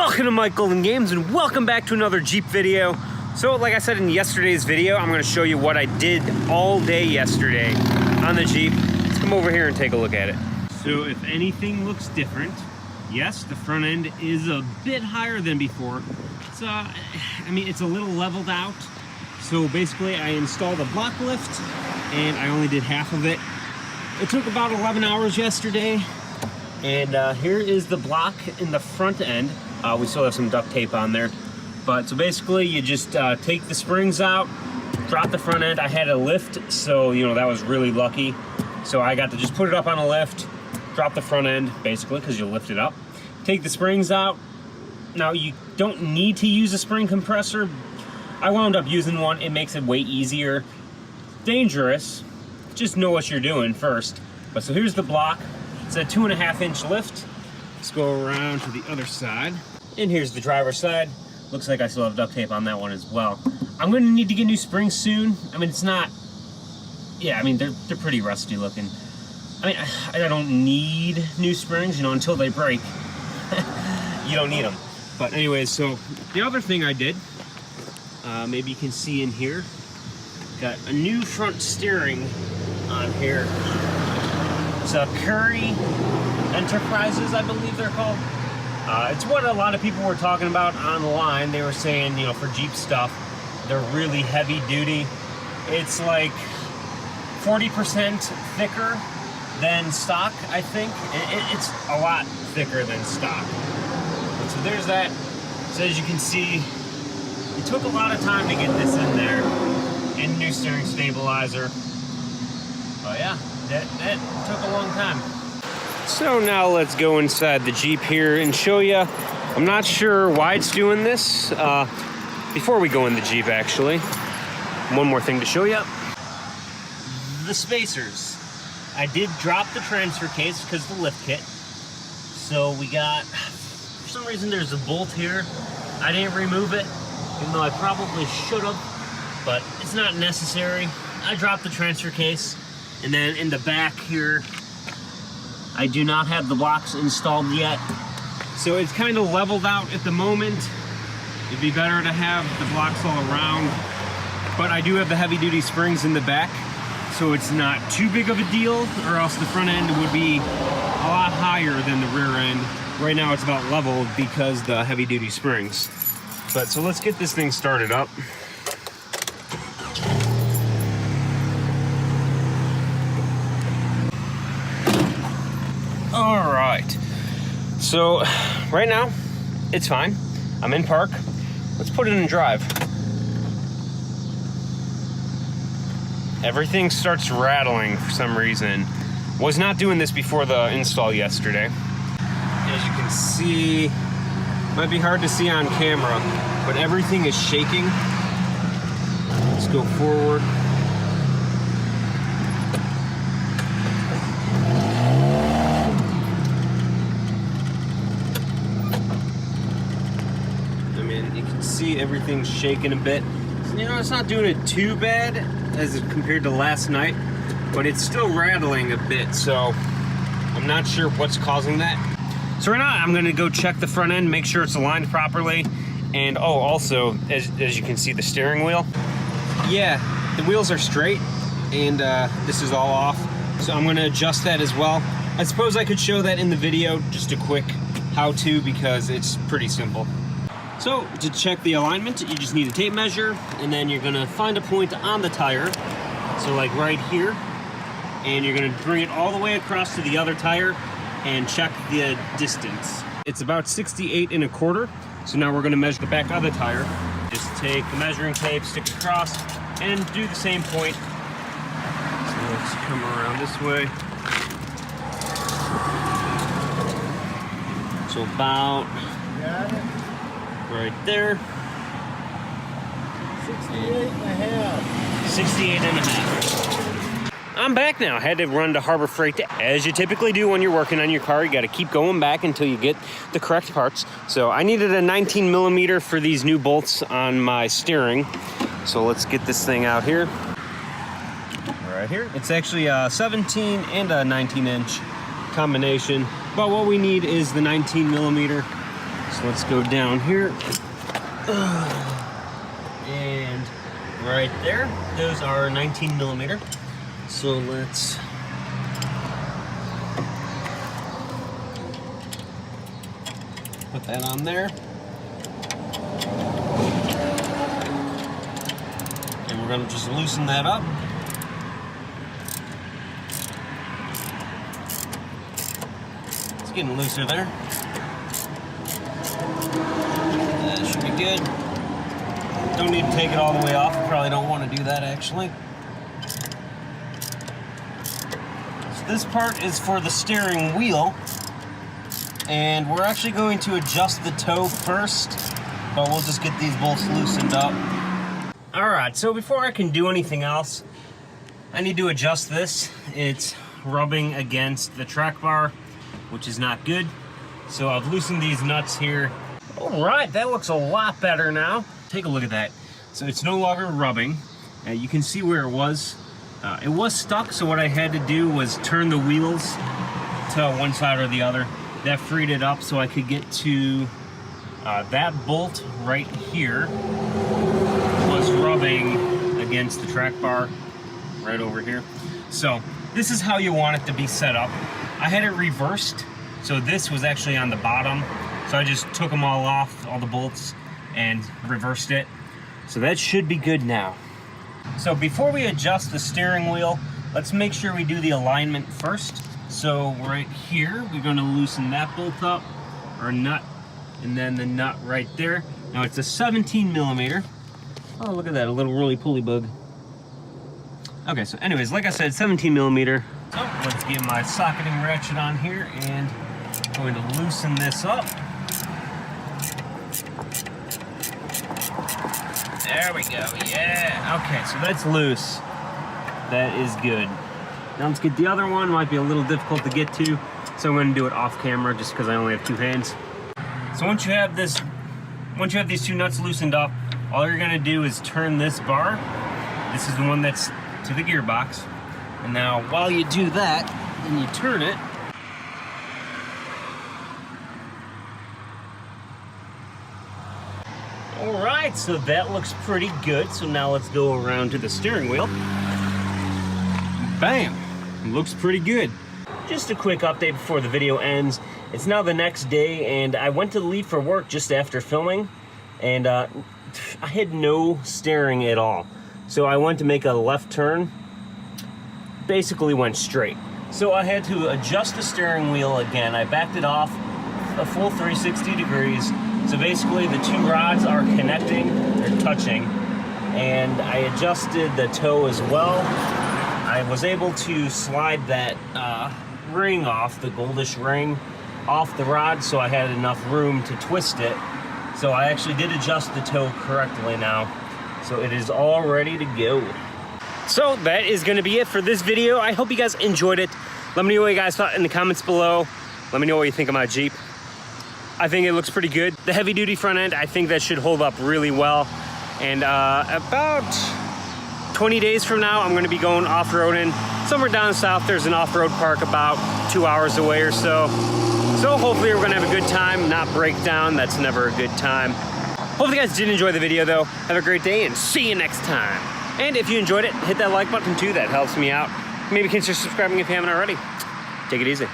Welcome to Mike Golden Games and welcome back to another Jeep video. So like I said in yesterday's video, I'm going to show you what I did all day yesterday on the Jeep. Let's come over here and take a look at it. So if anything looks different, yes, the front end is a bit higher than before. It's a little leveled out. So basically I installed a block lift and I only did half of it. It took about 11 hours yesterday. And here is the block in the front end. We still have some duct tape on there. But so basically you just take the springs out, drop the front end. I had a lift, so that was really lucky. So I got to just put it up on a lift, drop the front end basically because you lift it up. Take the springs out. Now you don't need to use a spring compressor. I wound up using one. It makes it way easier. Dangerous. Just know what you're doing first. But so here's the block. It's a 2.5-inch lift. Let's go around to the other side. And here's the driver's side. Looks like I still have duct tape on that one as well. I'm gonna need to get new springs soon. It's not, they're pretty rusty looking. I don't need new springs, until they break. You don't need them. But anyways, so the other thing I did, maybe you can see in here, got a new front steering on here. It's a Currie Enterprises, I believe they're called. It's what a lot of people were talking about online. They were saying, for Jeep stuff, they're really heavy duty. It's like 40% thicker than stock, I think. It's a lot thicker than stock. So there's that. So as you can see, it took a lot of time to get this in there. And new steering stabilizer. But yeah, that took a long time. So now let's go inside the Jeep here and show you. I'm not sure why it's doing this. Before we go in the Jeep, actually, one more thing to show you. The spacers. I did drop the transfer case because of the lift kit. So we got, for some reason there's a bolt here. I didn't remove it, even though I probably should have, but it's not necessary. I dropped the transfer case. And then in the back here, I do not have the blocks installed yet. So it's kind of leveled out at the moment. It'd be better to have the blocks all around. But I do have the heavy duty springs in the back, so it's not too big of a deal, or else the front end would be a lot higher than the rear end. Right now it's about level because the heavy duty springs. But so let's get this thing started up. All right, so right now it's fine. I'm in park. Let's put it in drive. Everything starts rattling for some reason. Was not doing this before the install yesterday. As you can see, might be hard to see on camera, but everything is shaking. Let's go forward. See, everything's shaking a bit. It's not doing it too bad as compared to last night, but it's still rattling a bit, so I'm not sure what's causing that. So right now I'm gonna go check the front end, make sure it's aligned properly, and also as you can see, the steering wheel, the wheels are straight, and this is all off, so I'm gonna adjust that as well. I suppose I could show that in the video, just a quick how-to, because it's pretty simple. So to check the alignment, you just need a tape measure, and then you're gonna find a point on the tire, so like right here, and you're gonna bring it all the way across to the other tire and check the distance. It's about 68 1/4, so now we're gonna measure the back of the tire. Just take the measuring tape, stick it across, and do the same point. So let's come around this way. So about right there. 68.5. 68.5. I'm back now. I had to run to Harbor Freight, as you typically do when you're working on your car. You got to keep going back until you get the correct parts. So I needed a 19mm for these new bolts on my steering. So let's get this thing out here. Right here. It's actually a 17 and a 19-inch combination. But what we need is the 19mm. So let's go down here. And right there, those are 19 millimeter. So let's put that on there. And we're gonna just loosen that up. It's getting looser there. That should be good. Don't need to take it all the way off. I probably don't want to do that actually. So this part is for the steering wheel. And we're actually going to adjust the toe first, but we'll just get these bolts loosened up. All right, so before I can do anything else, I need to adjust this. It's rubbing against the track bar, which is not good. So I've loosened these nuts here. All right, that looks a lot better now. Take a look at that. So it's no longer rubbing. You can see where it was. It was stuck, so what I had to do was turn the wheels to one side or the other. That freed it up so I could get to that bolt right here was rubbing against the track bar right over here. So this is how you want it to be set up. I had it reversed, so this was actually on the bottom. So I just took them all off, all the bolts, and reversed it. So that should be good now. So before we adjust the steering wheel, let's make sure we do the alignment first. So right here, we're going to loosen that bolt up, or nut, and then the nut right there. Now it's a 17 millimeter. Oh, look at that, a little roly-poly bug. Okay, so anyways, like I said, 17 millimeter. So let's get my socketing ratchet on here, and I'm going to loosen this up. There we go, yeah. Okay, so that's loose. That is good. Now let's get the other one. Might be a little difficult to get to, so I'm gonna do it off camera just because I only have two hands. So once you have these two nuts loosened up, all you're gonna do is turn this bar. This is the one that's to the gearbox. And now while you do that, then you turn it. All right, so that looks pretty good. So now let's go around to the steering wheel. Bam, looks pretty good. Just a quick update before the video ends. It's now the next day, and I went to leave for work just after filming, and I had no steering at all. So I went to make a left turn, basically went straight. So I had to adjust the steering wheel again. I backed it off a full 360 degrees. So basically the two rods are connecting, they're touching, and I adjusted the toe as well. I was able to slide that ring off, the goldish ring, off the rod, so I had enough room to twist it. So I actually did adjust the toe correctly now. So it is all ready to go. So that is gonna be it for this video. I hope you guys enjoyed it. Let me know what you guys thought in the comments below. Let me know what you think of my Jeep. I think it looks pretty good. The heavy duty front end, I think that should hold up really well. And about 20 days from now, I'm gonna be going off-roading. Somewhere down south, there's an off-road park about 2 hours away or so. So hopefully we're gonna have a good time, not break down. That's never a good time. Hopefully you guys did enjoy the video though. Have a great day and see you next time. And if you enjoyed it, hit that like button too, that helps me out. Maybe consider subscribing if you haven't already. Take it easy.